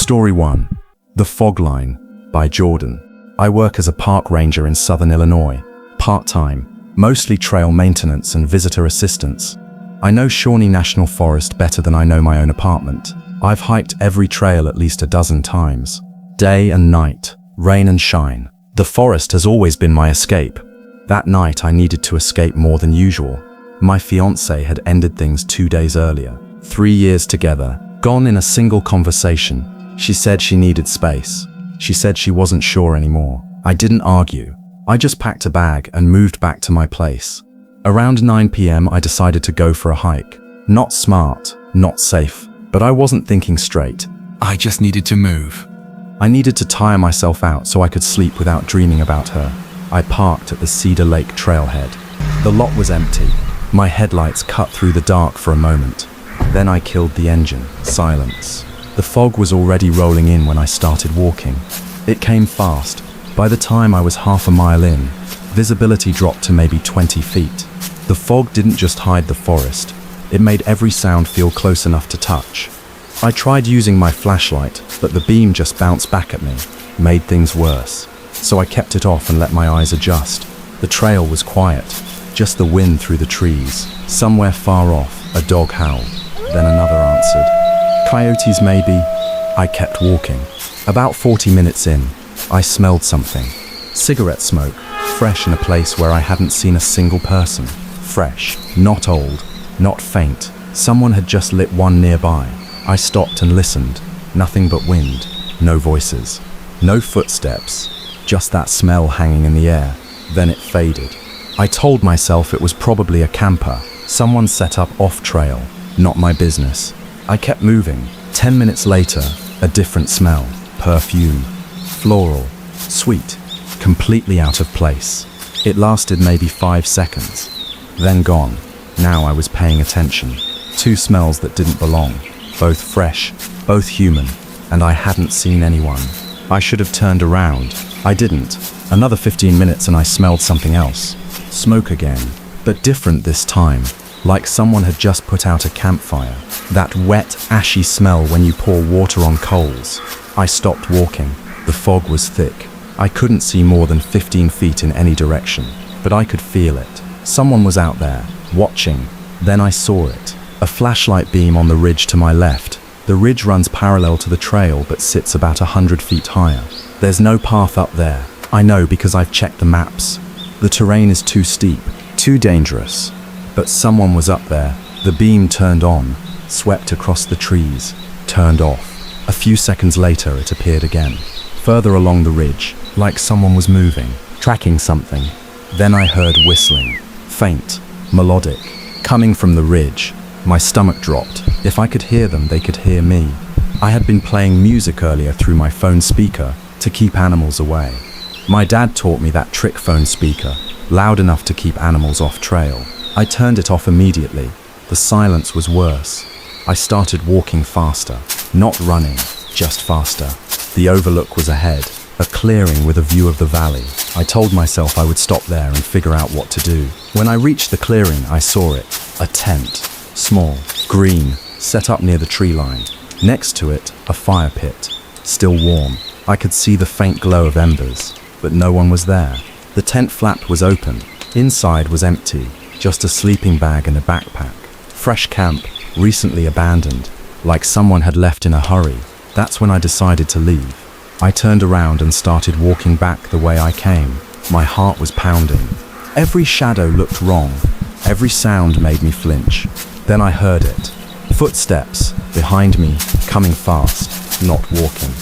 Story 1. The Fog Line by Jordan. I work as a park ranger in southern Illinois, part-time, mostly trail maintenance and visitor assistance. I know Shawnee National Forest better than I know my own apartment. I've hiked every trail at least a dozen times. Day and night, rain and shine. The forest has always been my escape. That night I needed to escape more than usual. My fiancée had ended things 2 days earlier. 3 years together, gone in a single conversation. She said she needed space. She said she wasn't sure anymore. I didn't argue. I just packed a bag and moved back to my place. Around 9 p.m. I decided to go for a hike. Not smart, not safe, but I wasn't thinking straight. I just needed to move. I needed to tire myself out so I could sleep without dreaming about her. I parked at the Cedar Lake trailhead. The lot was empty. My headlights cut through the dark for a moment. Then I killed the engine. Silence. The fog was already rolling in when I started walking. It came fast. By the time I was half a mile in, visibility dropped to maybe 20 feet. The fog didn't just hide the forest. It made every sound feel close enough to touch. I tried using my flashlight, but the beam just bounced back at me, made things worse. So I kept it off and let my eyes adjust. The trail was quiet, just the wind through the trees. Somewhere far off, a dog howled. Then another answered. Coyotes maybe. I kept walking. About 40 minutes in, I smelled something. Cigarette smoke, fresh in a place where I hadn't seen a single person. Fresh, not old, not faint. Someone had just lit one nearby. I stopped and listened. Nothing but wind, no voices, no footsteps, just that smell hanging in the air. Then it faded. I told myself it was probably a camper, someone set up off-trail. Not my business. I kept moving. 10 minutes later, a different smell. Perfume. Floral. Sweet. Completely out of place. It lasted maybe 5 seconds. Then gone. Now I was paying attention. 2 smells that didn't belong. Both fresh, both human, and I hadn't seen anyone. I should have turned around. I didn't. Another 15 minutes and I smelled something else. Smoke again, but different this time. Like someone had just put out a campfire. That wet, ashy smell when you pour water on coals. I stopped walking. The fog was thick. I couldn't see more than 15 feet in any direction, but I could feel it. Someone was out there, watching. Then I saw it. A flashlight beam on the ridge to my left. The ridge runs parallel to the trail but sits about 100 feet higher. There's no path up there. I know because I've checked the maps. The terrain is too steep, too dangerous. But someone was up there. The beam turned on, swept across the trees, turned off. A few seconds later it appeared again, further along the ridge, like someone was moving, tracking something. Then I heard whistling, faint, melodic, coming from the ridge. My stomach dropped. If I could hear them, they could hear me. I had been playing music earlier through my phone speaker to keep animals away. My dad taught me that trick phone speaker, loud enough to keep animals off trail. I turned it off immediately. The silence was worse. I started walking faster, not running, just faster. The overlook was ahead, a clearing with a view of the valley. I told myself I would stop there and figure out what to do. When I reached the clearing, I saw it. A tent. Small, green, set up near the tree line. Next to it, a fire pit. Still warm. I could see the faint glow of embers, but no one was there. The tent flap was open. Inside was empty. Just a sleeping bag and a backpack. Fresh camp, recently abandoned, like someone had left in a hurry. That's when I decided to leave. I turned around and started walking back the way I came. My heart was pounding. Every shadow looked wrong. Every sound made me flinch. Then I heard it. Footsteps, behind me, coming fast, not walking.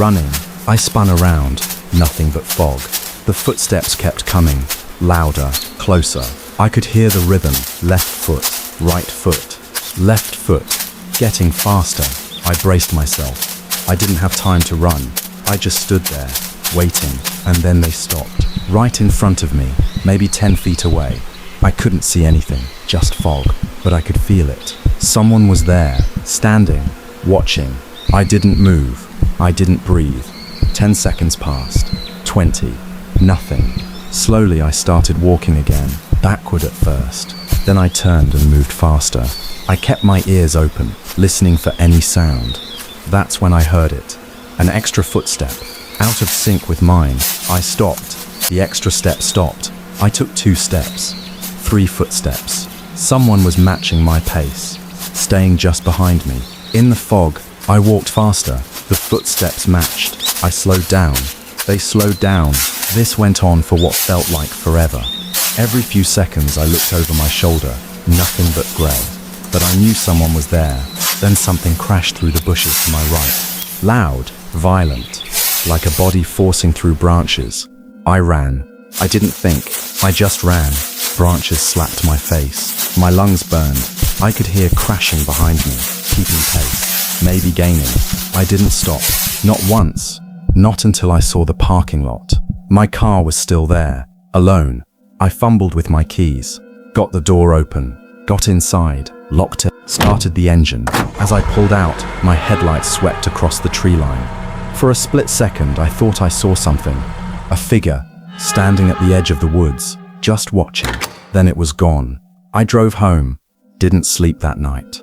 Running. I spun around, nothing but fog. The footsteps kept coming, louder, closer. I could hear the rhythm, left foot, right foot, left foot, getting faster. I braced myself. I didn't have time to run. I just stood there, waiting, and then they stopped. Right in front of me, maybe 10 feet away. I couldn't see anything, just fog, but I could feel it. Someone was there, standing, watching. I didn't move. I didn't breathe. 10 seconds passed. 20. Nothing. Slowly I started walking again. Backward at first. Then I turned and moved faster. I kept my ears open, listening for any sound. That's when I heard it. An extra footstep, out of sync with mine. I stopped. The extra step stopped. I took 2 steps. 3 footsteps. Someone was matching my pace, staying just behind me. In the fog, I walked faster. The footsteps matched. I slowed down. They slowed down. This went on for what felt like forever. Every few seconds I looked over my shoulder, nothing but grey. But I knew someone was there. Then something crashed through the bushes to my right. Loud, violent, like a body forcing through branches. I ran. I didn't think. I just ran. Branches slapped my face. My lungs burned. I could hear crashing behind me, keeping pace, maybe gaining. I didn't stop. Not once. Not until I saw the parking lot. My car was still there, alone. I fumbled with my keys, got the door open, got inside, locked it, started the engine. As I pulled out, my headlights swept across the tree line. For a split second, I thought I saw something. A figure, standing at the edge of the woods, just watching. Then it was gone. I drove home, didn't sleep that night.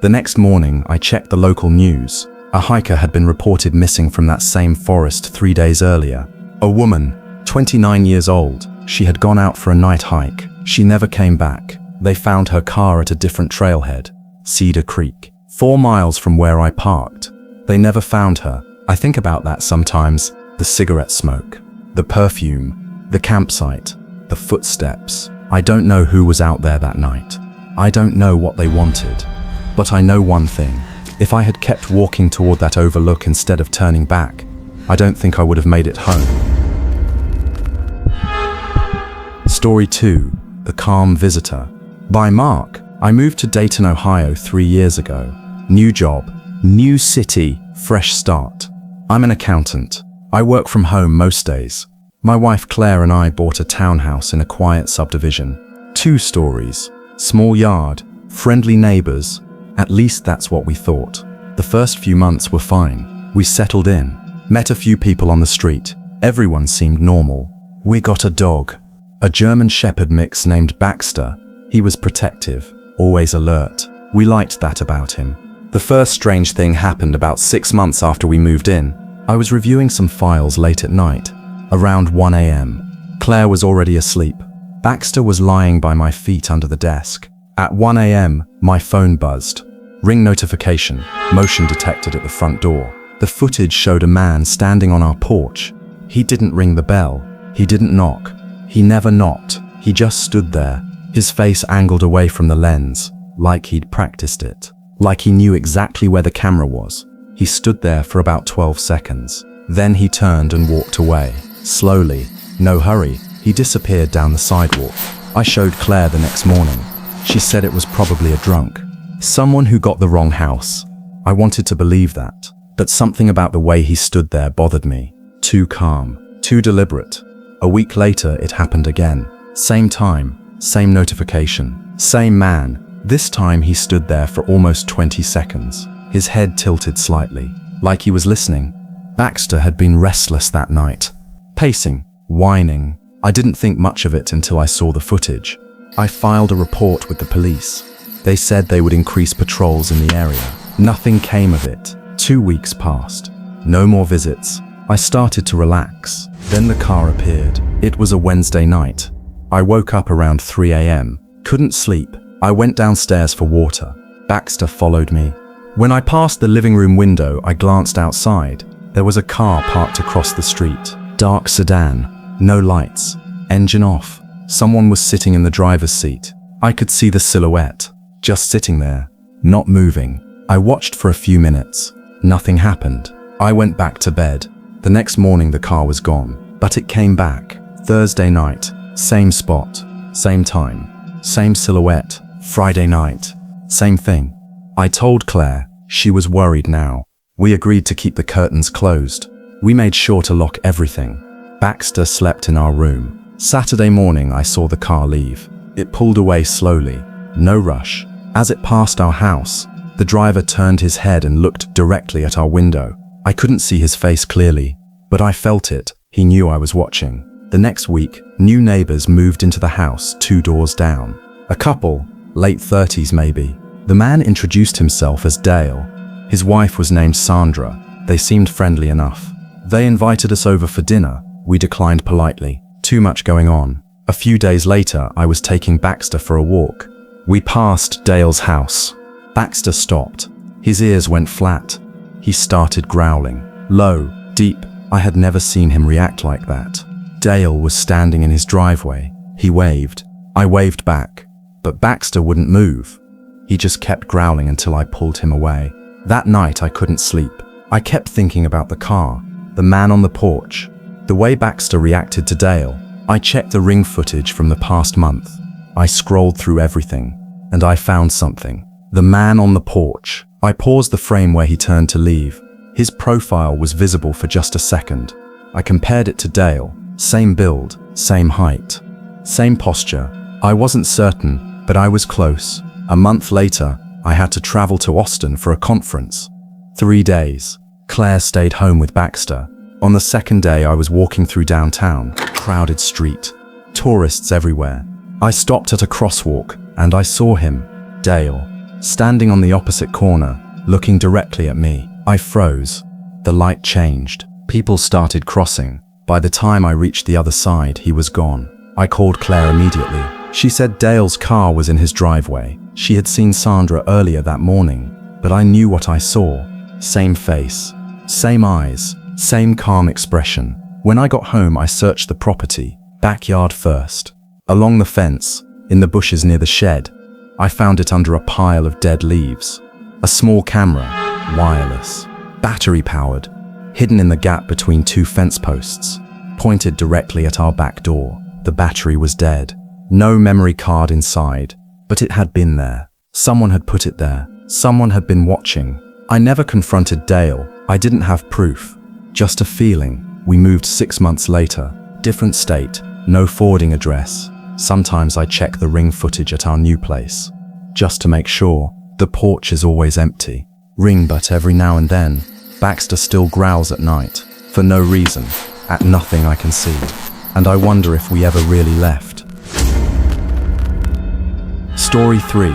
The next morning, I checked the local news. A hiker had been reported missing from that same forest 3 days earlier. A woman, 29 years old. She had gone out for a night hike. She never came back. They found her car at a different trailhead, Cedar Creek, 4 miles from where I parked. They never found her. I think about that sometimes. The cigarette smoke, the perfume, the campsite, the footsteps. I don't know who was out there that night. I don't know what they wanted. But I know one thing. If I had kept walking toward that overlook instead of turning back, I don't think I would have made it home. Story 2. The Calm Visitor. By Mark. I moved to Dayton, Ohio 3 years ago. New job, new city, fresh start. I'm an accountant. I work from home most days. My wife Claire and I bought a townhouse in a quiet subdivision. 2 stories, small yard, friendly neighbors. At least that's what we thought. The first few months were fine. We settled in, met a few people on the street. Everyone seemed normal. We got a dog, a German Shepherd mix named Baxter. He was protective, always alert. We liked that about him. The first strange thing happened about 6 months after we moved in. I was reviewing some files late at night, around 1 a.m. Claire was already asleep. Baxter was lying by my feet under the desk. At 1 a.m., my phone buzzed. Ring notification, motion detected at the front door. The footage showed a man standing on our porch. He didn't ring the bell. He didn't knock. He never knocked. He just stood there, his face angled away from the lens, like he'd practiced it, like he knew exactly where the camera was. He stood there for about 12 seconds. Then he turned and walked away. Slowly, no hurry, he disappeared down the sidewalk. I showed Claire the next morning. She said it was probably a drunk. Someone who got the wrong house. I wanted to believe that, but something about the way he stood there bothered me. Too calm, too deliberate. A week later, it happened again. Same time, same notification, same man. This time he stood there for almost 20 seconds, his head tilted slightly, like he was listening. Baxter had been restless that night, pacing, whining. I didn't think much of it until I saw the footage. I filed a report with the police. They said they would increase patrols in the area. Nothing came of it. 2 weeks passed. No more visits. I started to relax. Then the car appeared. It was a Wednesday night. I woke up around 3 a.m. Couldn't sleep. I went downstairs for water. Baxter followed me. When I passed the living room window, I glanced outside. There was a car parked across the street. Dark sedan. No lights. Engine off. Someone was sitting in the driver's seat. I could see the silhouette. Just sitting there, not moving. I watched for a few minutes. Nothing happened. I went back to bed. The next morning the car was gone, but it came back. Thursday night, same spot, same time, same silhouette. Friday night, same thing. I told Claire. She was worried now. We agreed to keep the curtains closed. We made sure to lock everything. Baxter slept in our room. Saturday morning I saw the car leave. It pulled away slowly. No rush. As it passed our house, the driver turned his head and looked directly at our window. I couldn't see his face clearly, but I felt it. He knew I was watching. The next week, new neighbors moved into the house 2 doors down. A couple, late 30s maybe. The man introduced himself as Dale. His wife was named Sandra. They seemed friendly enough. They invited us over for dinner. We declined politely. Too much going on. A few days later, I was taking Baxter for a walk. We passed Dale's house. Baxter stopped. His ears went flat. He started growling. Low, deep. I had never seen him react like that. Dale was standing in his driveway. He waved. I waved back. But Baxter wouldn't move. He just kept growling until I pulled him away. That night I couldn't sleep. I kept thinking about the car, the man on the porch, the way Baxter reacted to Dale. I checked the ring footage from the past month. I scrolled through everything, and I found something. The man on the porch. I paused the frame where he turned to leave. His profile was visible for just a second. I compared it to Dale. Same build, same height, same posture. I wasn't certain, but I was close. A month later, I had to travel to Austin for a conference. 3 days. Claire stayed home with Baxter. On the second day, I was walking through downtown, crowded street, tourists everywhere. I stopped at a crosswalk, and I saw him, Dale, standing on the opposite corner, looking directly at me. I froze. The light changed. People started crossing. By the time I reached the other side, he was gone. I called Claire immediately. She said Dale's car was in his driveway. She had seen Sandra earlier that morning, but I knew what I saw. Same face, same eyes, same calm expression. When I got home, I searched the property, backyard first. Along the fence, in the bushes near the shed, I found it under a pile of dead leaves. A small camera, wireless, battery-powered, hidden in the gap between 2 fence posts, pointed directly at our back door. The battery was dead. No memory card inside, but it had been there. Someone had put it there. Someone had been watching. I never confronted Dale. I didn't have proof, just a feeling. We moved 6 months later. Different state, no forwarding address. Sometimes I check the ring footage at our new place, just to make sure. The porch is always empty. Ring, but every now and then, Baxter still growls at night, for no reason, at nothing I can see. And I wonder if we ever really left. Story 3.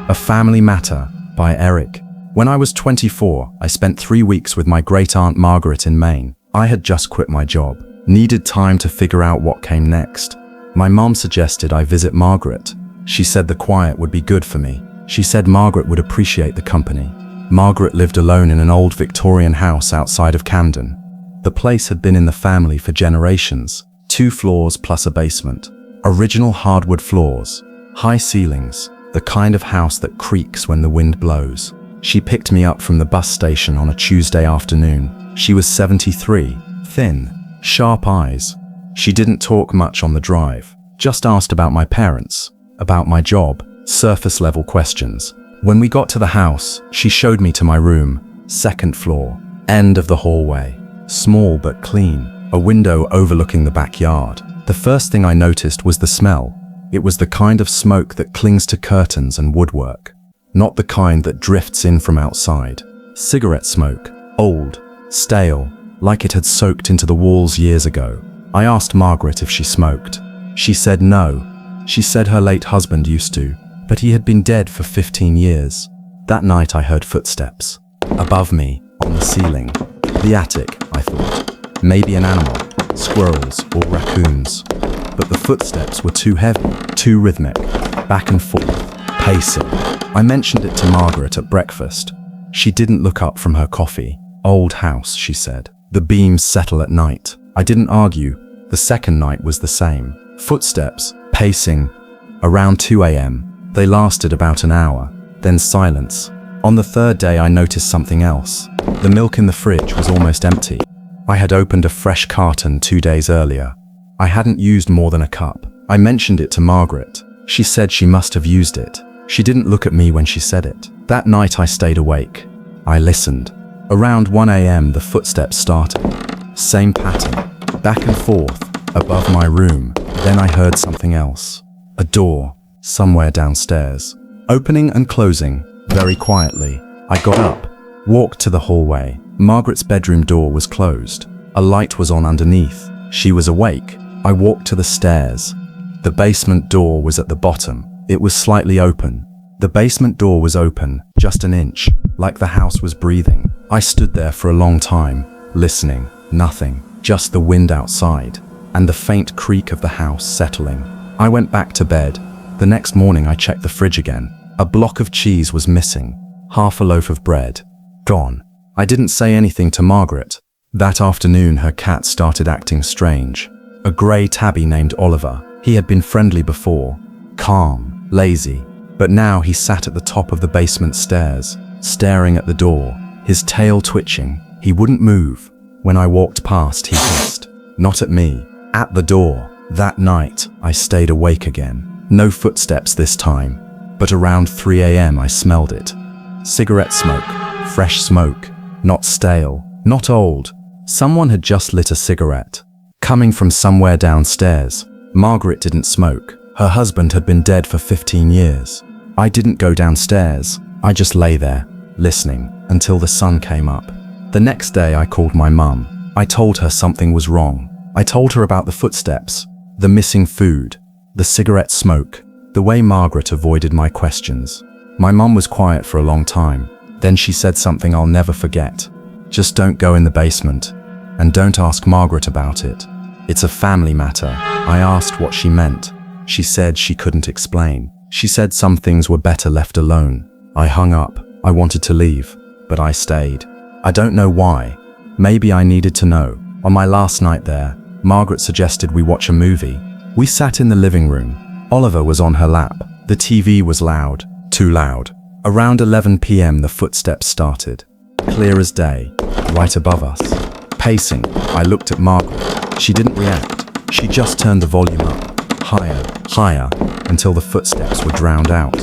A Family Matter by Eric. When I was 24, I spent 3 weeks with my great-aunt Margaret in Maine. I had just quit my job, needed time to figure out what came next. My mom suggested I visit Margaret. She said the quiet would be good for me. She said Margaret would appreciate the company. Margaret lived alone in an old Victorian house outside of Camden. The place had been in the family for generations. 2 floors plus a basement. Original hardwood floors. High ceilings. The kind of house that creaks when the wind blows. She picked me up from the bus station on a Tuesday afternoon. She was 73, thin, sharp eyes. She didn't talk much on the drive, just asked about my parents, about my job, surface-level questions. When we got to the house, she showed me to my room, 2nd floor, end of the hallway, small but clean, a window overlooking the backyard. The first thing I noticed was the smell. It was the kind of smoke that clings to curtains and woodwork, not the kind that drifts in from outside. Cigarette smoke, old, stale, like it had soaked into the walls years ago. I asked Margaret if she smoked. She said no. She said her late husband used to, but he had been dead for 15 years. That night I heard footsteps. Above me, on the ceiling. The attic, I thought. Maybe an animal, squirrels or raccoons. But the footsteps were too heavy, too rhythmic, back and forth, pacing. I mentioned it to Margaret at breakfast. She didn't look up from her coffee. Old house, she said. The beams settle at night. I didn't argue. The second night was the same. Footsteps, pacing. Around 2 a.m. They lasted about an hour, then silence. On the third day I noticed something else. The milk in the fridge was almost empty. I had opened a fresh carton 2 days earlier. I hadn't used more than a cup. I mentioned it to Margaret. She said she must have used it. She didn't look at me when she said it. That night I stayed awake. I listened. Around 1 a.m. the footsteps started. Same pattern, back and forth, above my room. Then I heard something else. A door, somewhere downstairs. Opening and closing, very quietly. I got up, walked to the hallway. Margaret's bedroom door was closed. A light was on underneath. She was awake. I walked to the stairs. The basement door was at the bottom. It was slightly open. The basement door was open, just an inch, like the house was breathing. I stood there for a long time, listening. Nothing, just the wind outside, and the faint creak of the house settling. I went back to bed. The next morning I checked the fridge again. A block of cheese was missing, half a loaf of bread, gone. I didn't say anything to Margaret. That afternoon her cat started acting strange. A grey tabby named Oliver. He had been friendly before, calm, lazy, but now he sat at the top of the basement stairs, staring at the door, his tail twitching. He wouldn't move. When I walked past, he hissed. Not at me, at the door. That night, I stayed awake again. No footsteps this time, but around 3 a.m. I smelled it. Cigarette smoke, fresh smoke, not stale, not old. Someone had just lit a cigarette, coming from somewhere downstairs. Margaret didn't smoke. Her husband had been dead for 15 years. I didn't go downstairs. I just lay there, listening, until the sun came up. The next day I called my mum. I told her something was wrong. I told her about the footsteps, the missing food, the cigarette smoke, the way Margaret avoided my questions. My mum was quiet for a long time. Then she said something I'll never forget. Just don't go in the basement, and don't ask Margaret about it. It's a family matter. I asked what she meant. She said she couldn't explain. She said some things were better left alone. I hung up. I wanted to leave, but I stayed. I don't know why. Maybe I needed to know. On my last night there, Margaret suggested we watch a movie. We sat in the living room. Oliver was on her lap. The TV was loud, too loud. Around 11 p.m. the footsteps started. Clear as day, right above us. Pacing, I looked at Margaret. She didn't react. She just turned the volume up, higher, higher, until the footsteps were drowned out.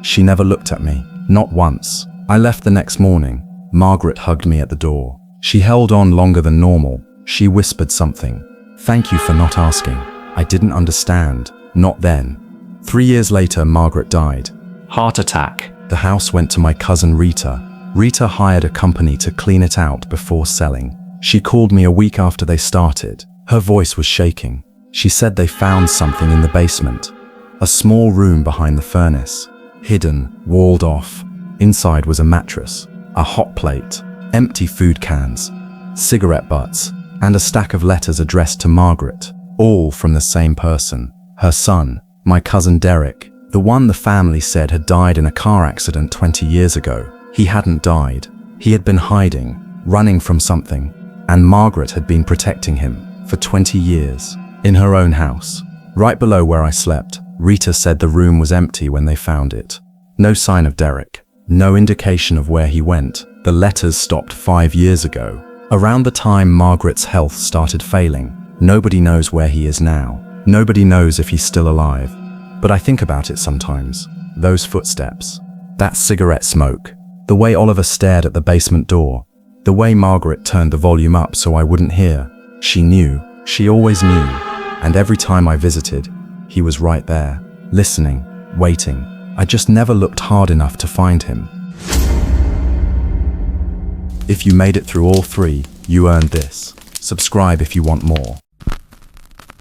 She never looked at me, not once. I left the next morning. Margaret hugged me at the door. She held on longer than normal. She whispered something. Thank you for not asking. I didn't understand, not then. 3 years later, Margaret died. Heart attack. The house went to my cousin Rita. Rita hired a company to clean it out before selling. She called me a week after they started. Her voice was shaking. She said they found something in the basement. A small room behind the furnace. Hidden, walled off. Inside was a mattress, a hot plate, empty food cans, cigarette butts, and a stack of letters addressed to Margaret, all from the same person. Her son, my cousin Derek, the one the family said had died in a car accident 20 years ago. He hadn't died. He had been hiding, running from something, and Margaret had been protecting him for 20 years. In her own house, right below where I slept, Rita said the room was empty when they found it. No sign of Derek, no indication of where he went. The letters stopped 5 years ago. Around the time Margaret's health started failing. Nobody knows where he is now. Nobody knows if he's still alive. But I think about it sometimes. Those footsteps, that cigarette smoke, the way Oliver stared at the basement door, the way Margaret turned the volume up so I wouldn't hear. She knew. She always knew. And every time I visited, he was right there, listening, waiting. I just never looked hard enough to find him. If you made it through all 3, you earned this. Subscribe if you want more.